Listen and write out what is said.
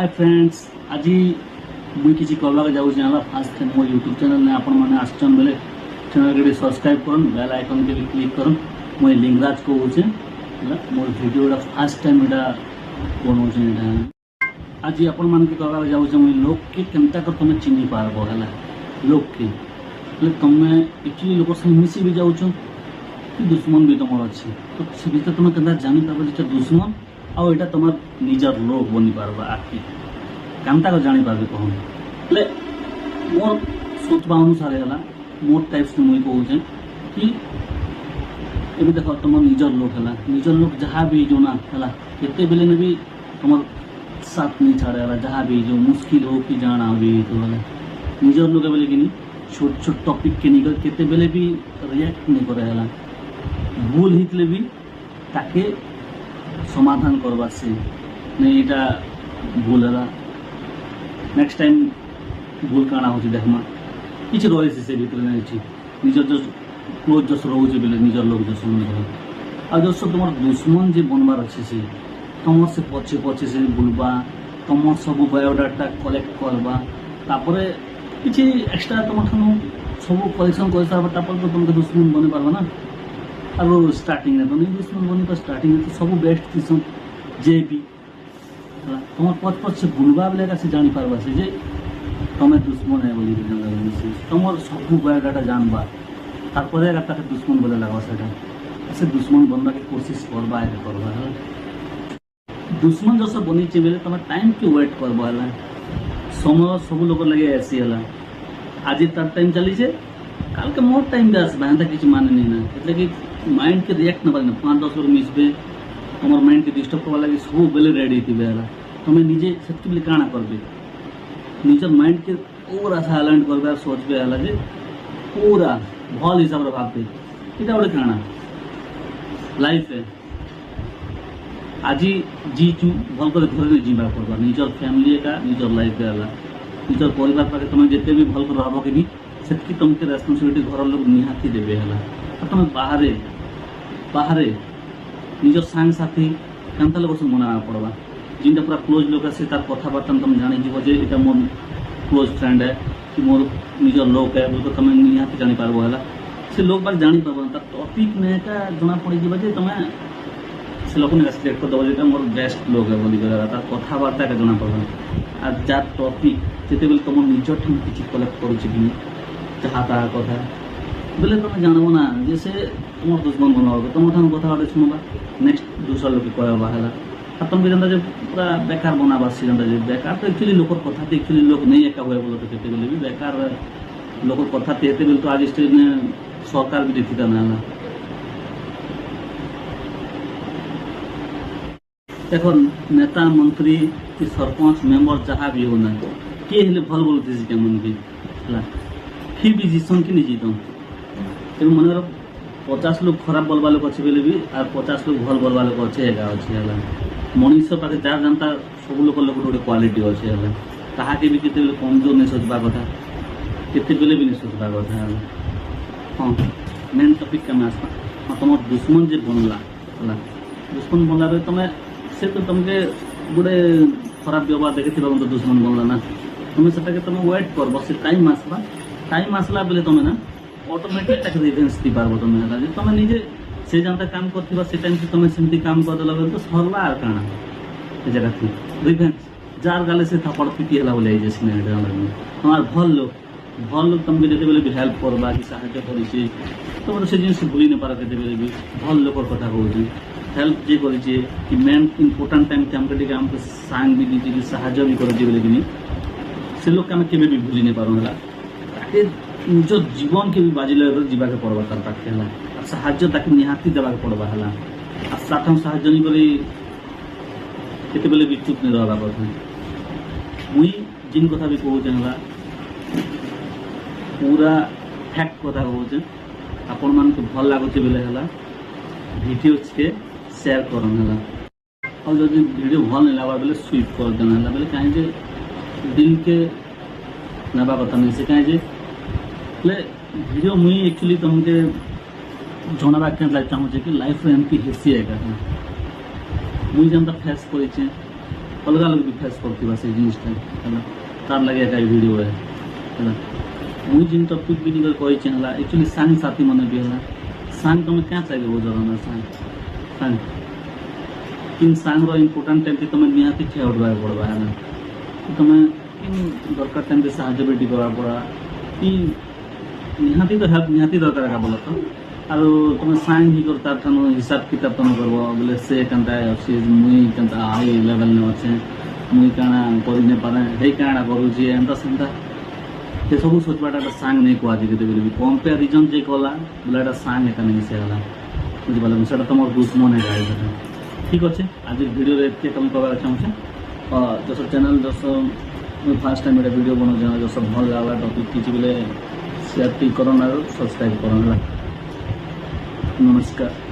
Hi friends, आज मुई किसी कहवाक जाऊँ फास्ट टाइम मो यूट्यूब चैनल ने आपण मैंने आसचन बेले चैनल के सब्सक्राइब करन, बेल आइकन के क्लिक करन। मुई लिंगराज कहूचे मोर वीडियो फास्ट टाइम बनाऊे। आज आपण मान के कहवाक जाऊँ मुई लोक के केनता कर तुम चिन्ह पारब है लोक के तुम एक्चुअली लोक से मिसी भी जाऊँ कि दुश्मन भी तुम अच्छे तो से भीतर तुम के जानी पार दुश्मन आउ एटा तुम निजर लोक बनी पारबा आखि कामता को जानी पारबे कहूँ मोर सोचवा अनुसार है मोर टाइप से मुझे कहूचे कि ये देख तुम निजर लोक है निजर लोक जहाँ भी जो ना है केते बेले में भी तुम साथ नहीं छाड़े जहाँ भी जो मुश्किल हो कि जाना भी तो निजर लोक बेले कि छोट छोट टॉपिक के निकल केते बेले भी रिएक्ट नहीं करे भूल हितले भी ताके समाधान करवा से नहीं एटा भूल है नेक्स्ट टाइम भूल काना हो देखमा किसी रही से भीतर नहीं निजर जो क्लोज जस रोचे बेले निजर लोक जस आ जस तुम दुश्मन जे बनवार अच्छे से तुम से पचे पचे से बुलवा तुम सब बायोडाटा कलेक्ट करवा तापरे किसी एक्स्ट्रा तुम ठानु सब कलेक्शन कर सारा तो तुमको दुश्मन बनी पारबा ना और स्टार्टिंग तो नहीं दुश्मन बनी पर स्टार्टिंग तो सब बेस्ट थी जे भी तुम पच पच से बुलवा बेले से जानी पारबा से जे तुम दुश्मन है बोली तुम सब बायोडाटा जानवा तारपरे दुश्मन बोले लगवा से दुश्मन बनवा के कोशिश करवा है दुश्मन जस बनी बेले तुम टाइम के वेट करवा है समय सब लोग लगे ऐसी है आज तार टाइम चली काल के मोर टाइम भी आसबा एंता किसी माने नहीं ना એટલે कि माइंड के रिएक्ट न पारे 5-10 बार मिसबे तुम माइंड के डिस्टर्ब करवा लगे सब बेले रेडी थी तुम निजे से बेले काना करबे निजर माइंड के पूरा साइलेंट करबे सोचबे है जे पूरा भल हिसाब रे भाबबे एटा गोटे काना लाइफ है आज जीचु भल कर धरे जीवा करबा निजर फैमिली का निजर लाइफ है निजर परिवार पाखे तुम जिते भी भल कर रहबो कि सेटकी तुमके रेस्पॉन्सिबिलिटी घर लोग निहाती देवे है तुम बाहर बाहर निजर सांग साथी कांता लोग से मना पड़वा जिनटा पूरा क्लोज लोग से तार कथबार्ता तुम जानी जीव जे एटा मोर क्लोज फ्रेंड है कि मोर निजर लोक है बोल तुम निहाती जानी पारबो है से लोग बार जानी पारबो तार टॉपिक में का जना पड़ी जीव जे तुम से लोग ने सिलेक्ट कर दबो जेटा मोर बेस्ट लोग है बोली गला तार कथबार्ता का जना पड़बो आ जा टॉपिक जेते बेल तुम निजर ठन किछि कलेक्ट करूछि कि चाहता कथा बोले तुम जानबो ना जैसे तुम दुश्मन बनवा तुम ठान कथा शुणवा नेक्स्ट दूसरा लोग कहवा है तुम जनता जो पूरा बेकार बनावा से जनता जो बेकार तो एक्चुअली लोक कथा तो एक्चुअली लोग नहीं एका हुए बोलो तो कहते बोले भी बेकार लोक कथा कहते बोले तो आज स्टेज में सरकार भी देखी था ना देखो नेता मंत्री कि सरपंच मेंबर जहाँ भी हो ना किए हेले भल बोलते के मन के फिर भी जीतन कि नहीं जीतन तेणु मन 50 लोग खराब बोलवा लोग अच्छे बेले भी और 50 लोग भल बोलवा लोग अच्छे एका अच्छे है मनीष पाखे जार जानता सब लोग गोटे क्वालिटी अच्छे है कहा के भी केते बेले कमजोर नहीं सोचवा कथा केते बेले भी नहीं सोचवा कथा हाँ मेन टॉपिक का आसपा हाँ तुम दुश्मन जे बनला है दुश्मन बनला तुम से तो तुमके गोटे खराब व्यवहार देखी तो दुश्मन बनला ना तुम से तुम वेट कर बस टाइम आसला बेले तुम ना ऑटोमेटिक तक रिवेंस दी पारबो तुम निजे से जानता काम करथिबा से टाइम से तुम सेमती काम कर देला तो सरला आर काना ए जगह थी रिवेंस जार गाले से थप्पड़ पिटी हला बोले जे सिने हमार भल लोग तुमके जेते बेले भी हेल्प करबा कि सहायता करी छी तुम से जिनिस भूली न पारा केते बेले भी भल लोकर कथा कहू हेल्प जे करी छी कि मेन इंपोर्टेंट टाइम के हमके टिके हमके सांग भी दीजिए कि सहायता भी करी बेले कि से लोग के केबे भी भूली न पारो हला निज जीवन के भी बाजी लगे जीवा के पड़वा तार पाखे है साहाଯ୍य ताकि निहाती देवा के पड़वा है आ साथ हम साहाଯ୍य नहीं करी केते बेले भी चुप नहीं रहबा कथा मुई जिन कथा भी कहूचे है पूरा फैक्ट कथा कहूचे आपण मान को भल लागुचे बेले है वीडियो के शेयर करन है और जब वीडियो भल नहीं लगा बेले स्वीप कर देना है बेले कहीं जे दिल के नबा कथा नहीं से कहीं जे वीडियो मुई एक्चुअली तुमके जनवा क्या चाहूँ कि लाइफ एमती हेसी है मुई जनता फेस कर अलग अलग भी फेस करथिबा से जिनिसटा है तार लगे एक वीडियो है मुई जिन टॉपिक भी निकल कोई चला एक्चुअली सांग साथी मने भी है सांग तुम क्या चाहिए वो जरा सांग सांग किन सांग रो इम्पोर्टेंट टाइम तुम निहाती ठेवडवा पड़वा है तुम किन दरकार टाइम से साहाଯ୍य बेटी करा पड़ा कि निहाती तो हेल्प निहाती दरकार का बोला तो आरो तुम सांग ही करता थानो हिसाब किताब तुम करबो बोले से कंता अछि मुई कंता हाई लेवल ने अछि मुई काना करि ने पारे हे काना करू जी एंता संता से सब सोचबाटा सांग नहीं को आदि केते बोले कंपैरिजन जे कला बोला सांग एका नहीं से हला बुझि पाले सेटा तुम दुश्मन है गाई ठीक अच्छे आज वीडियो एत तुम कहना चाहूँ जस चैनल जस मुझे फास्ट टाइम वीडियो बना जस भल लगा टॉपिक किसी बेले शेयर करो सब्सक्राइब करो नमस्कार।